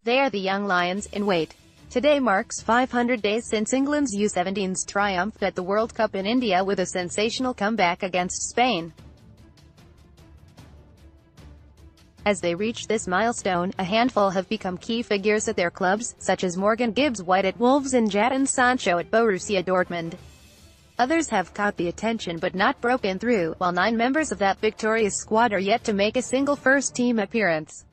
They are the young lions in wait. Today marks 500 days since England's U17s triumphed at the World Cup in India with a sensational comeback against Spain. As they reach this milestone, a handful have become key figures at their clubs, such as Morgan Gibbs-White at Wolves and Jadon Sancho at Borussia Dortmund. Others have caught the attention but not broken through, while 9 members of that victorious squad are yet to make a single first-team appearance.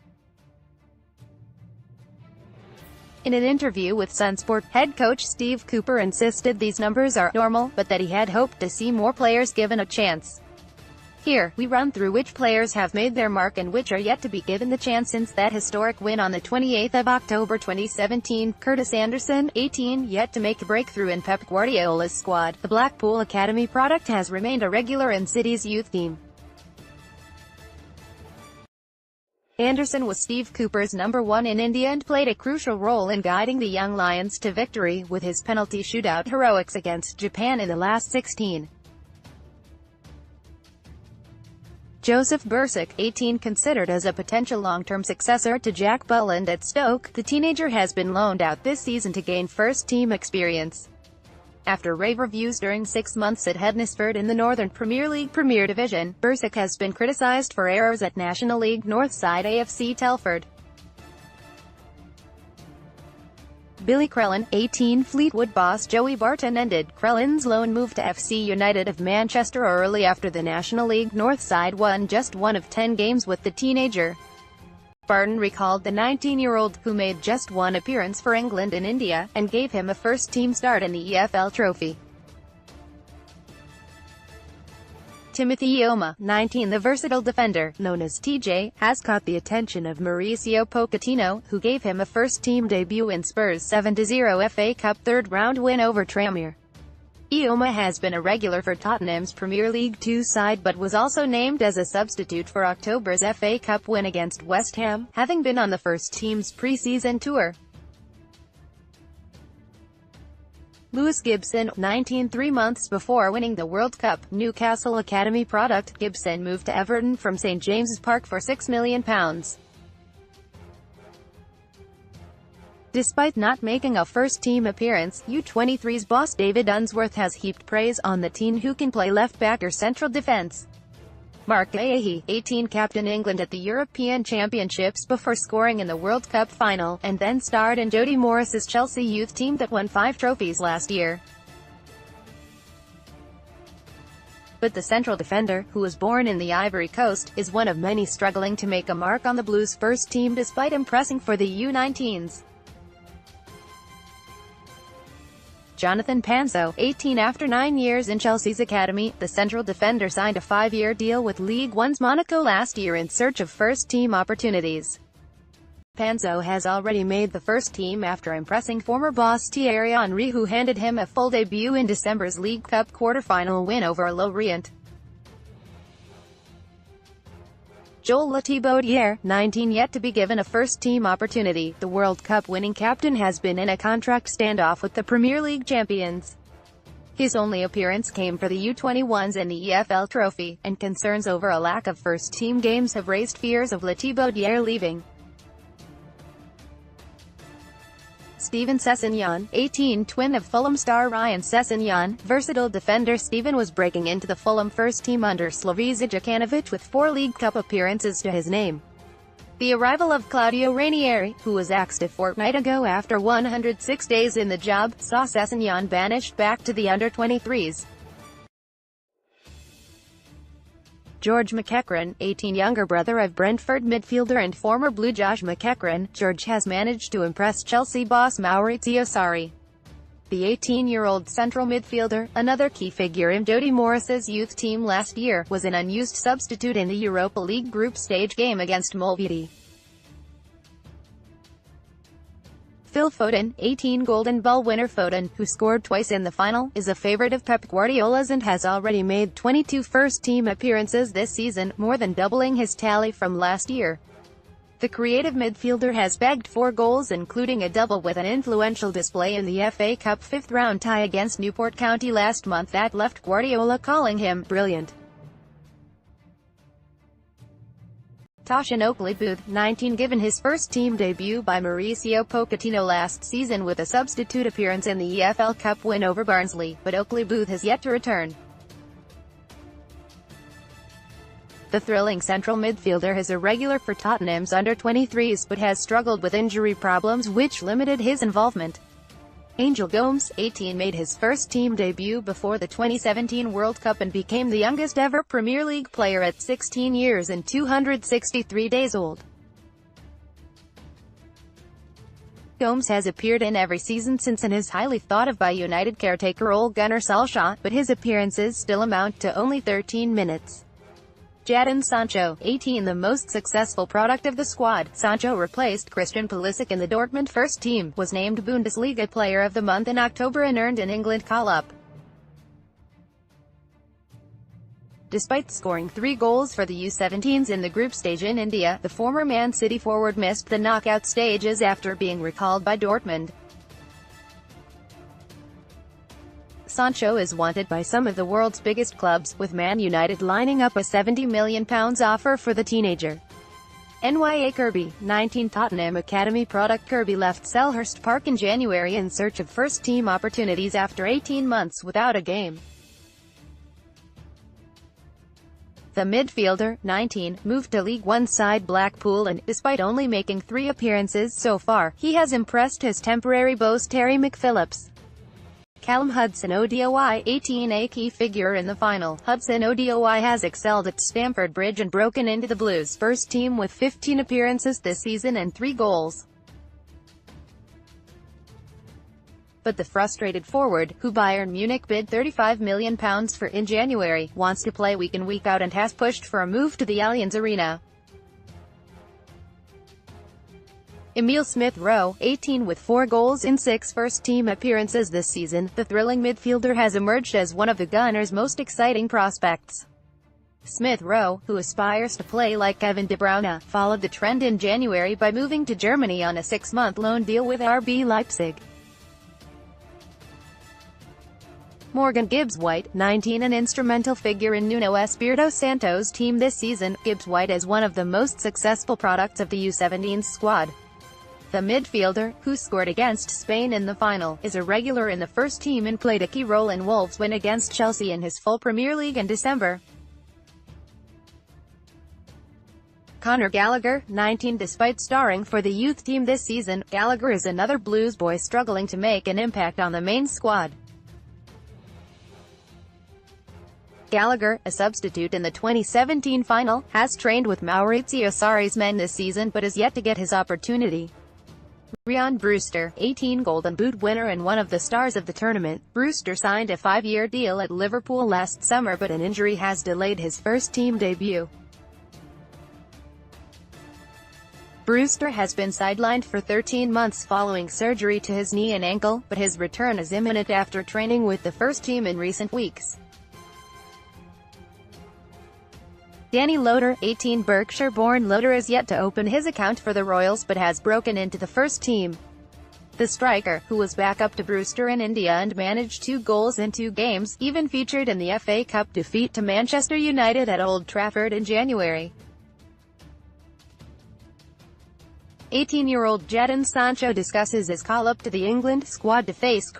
In an interview with SunSport, head coach Steve Cooper insisted these numbers are normal, but that he had hoped to see more players given a chance. Here, we run through which players have made their mark and which are yet to be given the chance since that historic win on the 28th of October 2017. Curtis Anderson, 18, yet to make a breakthrough in Pep Guardiola's squad. The Blackpool Academy product has remained a regular in City's youth team. Anderson was Steve Cooper's number 1 in India and played a crucial role in guiding the young Lions to victory, with his penalty shootout heroics against Japan in the last 16. Joseph Bursic, 18, considered as a potential long-term successor to Jack Bulland at Stoke, the teenager has been loaned out this season to gain first-team experience. After rave reviews during 6 months at Hednesford in the Northern Premier League Premier Division, Bursic has been criticised for errors at National League North side AFC Telford. Billy Crellin, 18, Fleetwood boss Joey Barton ended Crellin's loan move to FC United of Manchester early after the National League North side won just one of 10 games with the teenager. Barton recalled the 19-year-old, who made just 1 appearance for England in India, and gave him a first-team start in the EFL Trophy. Timothy Ioma, 19, the versatile defender, known as TJ, has caught the attention of Mauricio Pochettino, who gave him a first-team debut in Spurs' 7-0 FA Cup third-round win over Tranmere. Ioma has been a regular for Tottenham's Premier League 2 side but was also named as a substitute for October's FA Cup win against West Ham, having been on the first team's pre-season tour. Lewis Gibson, 19, 3 months before winning the World Cup, Newcastle Academy product, Gibson moved to Everton from St James's Park for £6 million. Despite not making a first-team appearance, U23's boss David Unsworth has heaped praise on the teen who can play left-back or central defence. Mark Guehi, 18, captained England at the European Championships before scoring in the World Cup final, and then starred in Jody Morris's Chelsea youth team that won 5 trophies last year. But the central defender, who was born in the Ivory Coast, is one of many struggling to make a mark on the Blues' first team despite impressing for the U19s. Jonathan Panzo, 18, after 9 years in Chelsea's academy, the central defender signed a 5-year deal with League One's Monaco last year in search of first-team opportunities. Panzo has already made the first team after impressing former boss Thierry Henry, who handed him a full debut in December's League Cup quarter-final win over Lorient. Joel Latibeaudiere, 19, yet to be given a first-team opportunity. The World Cup winning captain has been in a contract standoff with the Premier League champions. His only appearance came for the U21s in the EFL Trophy, and concerns over a lack of first-team games have raised fears of Latibeaudiere leaving. Steven Sessegnon, 18, twin of Fulham star Ryan Sessegnon, versatile defender Steven was breaking into the Fulham first team under Slavisa Jokanovic with 4 League Cup appearances to his name. The arrival of Claudio Ranieri, who was axed a fortnight ago after 106 days in the job, saw Sessegnon banished back to the under-23s. George McEachran, 18, younger brother of Brentford midfielder and former Blue Josh McEachran, George has managed to impress Chelsea boss Maurizio Sarri. The 18-year-old central midfielder, another key figure in Jody Morris's youth team last year, was an unused substitute in the Europa League group stage game against Molde. Phil Foden, 18, Golden Ball winner Foden, who scored twice in the final, is a favourite of Pep Guardiola's and has already made 22 first-team appearances this season, more than doubling his tally from last year. The creative midfielder has bagged 4 goals, including a double with an influential display in the FA Cup 5th-round tie against Newport County last month that left Guardiola calling him brilliant. Toshin Oakley-Booth, 19, given his first team debut by Mauricio Pochettino last season with a substitute appearance in the EFL Cup win over Barnsley, but Oakley-Booth has yet to return. The thrilling central midfielder is a regular for Tottenham's under-23s but has struggled with injury problems which limited his involvement. Angel Gomes, 18, made his first team debut before the 2017 World Cup and became the youngest ever Premier League player at 16 years and 263 days old. Gomes has appeared in every season since and is highly thought of by United caretaker Ole Gunnar Solskjaer, but his appearances still amount to only 13 minutes. Jadon Sancho, 18, the most successful product of the squad. Sancho replaced Christian Pulisic in the Dortmund first team, was named Bundesliga Player of the Month in October and earned an England call-up. Despite scoring 3 goals for the U17s in the group stage in India, the former Man City forward missed the knockout stages after being recalled by Dortmund. Sancho is wanted by some of the world's biggest clubs, with Man United lining up a £70 million offer for the teenager. NYA Kirby, 19, Tottenham Academy product. Kirby left Selhurst Park in January in search of first-team opportunities after 18 months without a game. The midfielder, 19, moved to League One side Blackpool and, despite only making 3 appearances so far, he has impressed his temporary boss Terry McPhillips. Callum Hudson-Odoi, 18, a key figure in the final. Hudson-Odoi has excelled at Stamford Bridge and broken into the Blues' first team with 15 appearances this season and 3 goals. But the frustrated forward, who Bayern Munich bid £35 million for in January, wants to play week in week out and has pushed for a move to the Allianz Arena. Emile Smith-Rowe, 18, with 4 goals in 6 first-team appearances this season, the thrilling midfielder has emerged as one of the Gunners' most exciting prospects. Smith-Rowe, who aspires to play like Kevin De Bruyne, followed the trend in January by moving to Germany on a 6-month loan deal with RB Leipzig. Morgan Gibbs-White, 19, an instrumental figure in Nuno Espirito Santo's team this season. Gibbs-White is one of the most successful products of the U17's squad. The midfielder, who scored against Spain in the final, is a regular in the first team and played a key role in Wolves' win against Chelsea in his full Premier League in December. Conor Gallagher, 19, despite starring for the youth team this season, Gallagher is another Blues boy struggling to make an impact on the main squad. Gallagher, a substitute in the 2017 final, has trained with Maurizio Sarri's men this season but has yet to get his opportunity. Ryan Brewster, 18, Golden Boot winner and one of the stars of the tournament. Brewster signed a 5-year deal at Liverpool last summer but an injury has delayed his first-team debut. Brewster has been sidelined for 13 months following surgery to his knee and ankle, but his return is imminent after training with the first team in recent weeks. Danny Loader, 18, Berkshire-born Loader is yet to open his account for the Royals but has broken into the first team. The striker, who was backup to Brewster in India and managed 2 goals in 2 games, even featured in the FA Cup defeat to Manchester United at Old Trafford in January. 18-year-old Jadon Sancho discusses his call-up to the England squad to face